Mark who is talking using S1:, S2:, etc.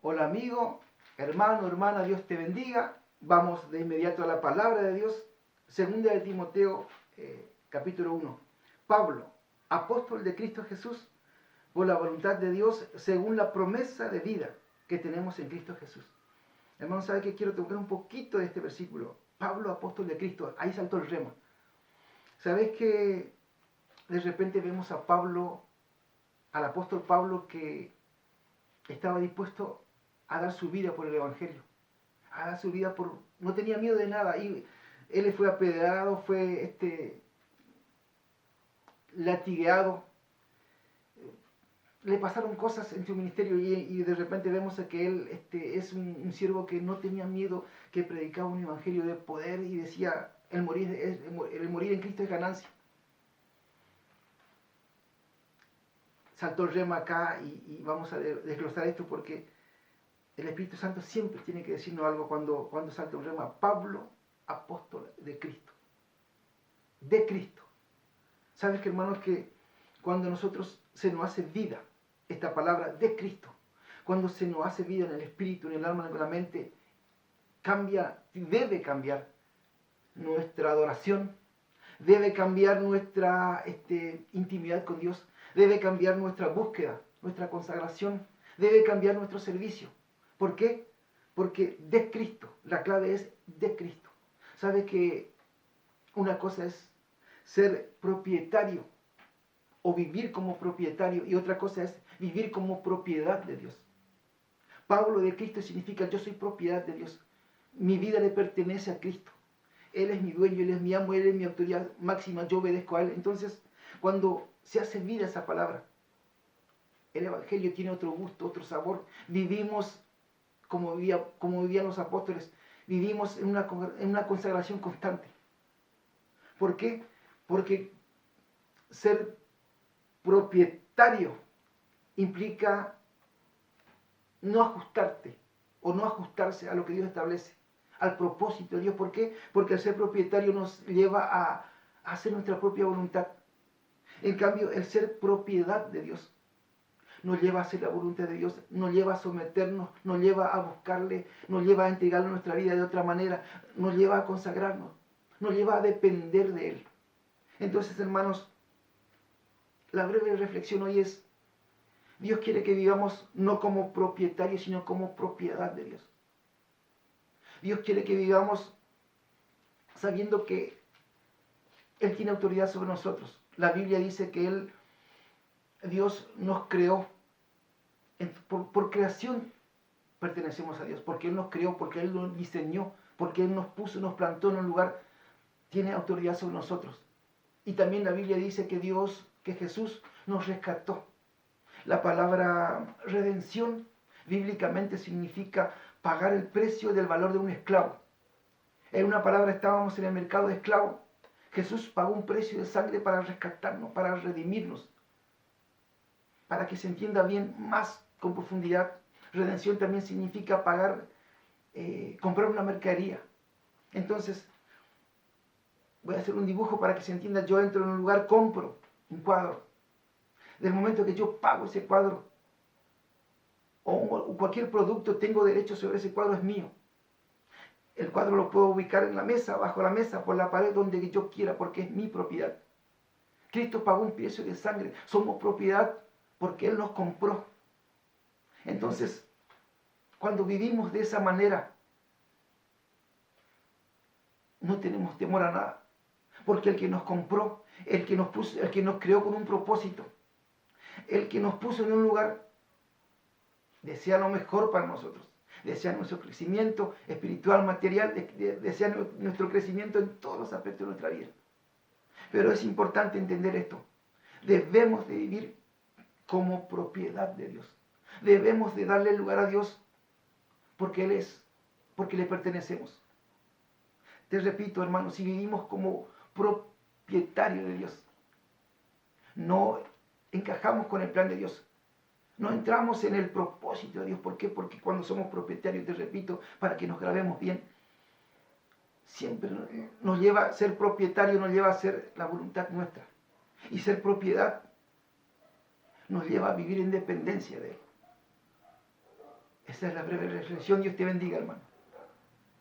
S1: Hola amigo, hermano, hermana, Dios te bendiga. Vamos de inmediato a la palabra de Dios. Segunda de Timoteo, capítulo 1. Pablo, apóstol de Cristo Jesús, por la voluntad de Dios, según la promesa de vida que tenemos en Cristo Jesús. Hermano, ¿sabe qué? Quiero tocar un poquito de este versículo. Pablo, apóstol de Cristo. Ahí saltó el rema. ¿Sabes que de repente vemos a Pablo, al apóstol Pablo, que estaba dispuesto a dar su vida por el Evangelio? A dar su vida por... No tenía miedo de nada. Y él fue apedreado, fue latigueado. Le pasaron cosas en su ministerio y de repente vemos que él es un siervo que no tenía miedo, que predicaba un evangelio de poder y decía, el morir en Cristo es ganancia. Saltó el rema acá y vamos a desglosar esto porque el Espíritu Santo siempre tiene que decirnos algo cuando salta un rema. Pablo, apóstol de Cristo. De Cristo. ¿Sabes que, hermanos, que cuando nosotros se nos hace vida esta palabra de Cristo, cuando se nos hace vida en el espíritu, en el alma, en la mente, debe cambiar nuestra adoración, debe cambiar nuestra intimidad con Dios, debe cambiar nuestra búsqueda, nuestra consagración, debe cambiar nuestro servicio. ¿Por qué? Porque de Cristo, la clave es de Cristo. ¿Sabe que una cosa es ser propietario o vivir como propietario y otra cosa es vivir como propiedad de Dios? Pablo de Cristo significa yo soy propiedad de Dios. Mi vida le pertenece a Cristo. Él es mi dueño, Él es mi amo, Él es mi autoridad máxima, yo obedezco a Él. Entonces, cuando se hace vida esa palabra, el Evangelio tiene otro gusto, otro sabor. Vivimos como vivían los apóstoles, vivimos en una consagración constante. ¿Por qué? Porque ser propietario implica no ajustarte o no ajustarse a lo que Dios establece, al propósito de Dios. ¿Por qué? Porque el ser propietario nos lleva a hacer nuestra propia voluntad. En cambio, el ser propiedad de Dios nos lleva a hacer la voluntad de Dios, nos lleva a someternos, nos lleva a buscarle, nos lleva a entregarle nuestra vida de otra manera, nos lleva a consagrarnos, nos lleva a depender de Él. Entonces, hermanos, la breve reflexión hoy es, Dios quiere que vivamos no como propietarios, sino como propiedad de Dios. Dios quiere que vivamos sabiendo que Él tiene autoridad sobre nosotros. La Biblia dice que Dios nos creó. Por creación pertenecemos a Dios, porque Él nos creó, porque Él nos diseñó, porque Él nos puso, nos plantó en un lugar, tiene autoridad sobre nosotros. Y también la Biblia dice que Jesús nos rescató. La palabra redención bíblicamente significa pagar el precio del valor de un esclavo. En una palabra, estábamos en el mercado de esclavos. Jesús pagó un precio de sangre para rescatarnos, para redimirnos. Para que se entienda bien más con profundidad, redención también significa comprar una mercadería. Entonces, voy a hacer un dibujo para que se entienda. Yo entro en un lugar, compro un cuadro. Del momento que yo pago ese cuadro o cualquier producto, tengo derecho sobre ese cuadro, es mío. El cuadro lo puedo ubicar en la mesa, bajo la mesa, por la pared, donde yo quiera, porque es mi propiedad. Cristo pagó un precio de sangre. Somos propiedad porque Él nos compró. Entonces, cuando vivimos de esa manera, no tenemos temor a nada. Porque el que nos compró, el que nos puso, el que nos creó con un propósito, el que nos puso en un lugar, desea lo mejor para nosotros. Desea nuestro crecimiento espiritual, material, desea nuestro crecimiento en todos los aspectos de nuestra vida. Pero es importante entender esto. Debemos de vivir como propiedad de Dios. Debemos de darle lugar a Dios porque Él es, porque le pertenecemos. Te repito, hermanos, si vivimos como propietarios de Dios, no encajamos con el plan de Dios. No entramos en el propósito de Dios. ¿Por qué? Porque cuando somos propietarios, te repito, para que nos grabemos bien, siempre nos lleva a ser propietario, nos lleva a hacer la voluntad nuestra. Y ser propiedad nos lleva a vivir en dependencia de Él. Es Esa es la breve reflexión. Dios te bendiga, hermano.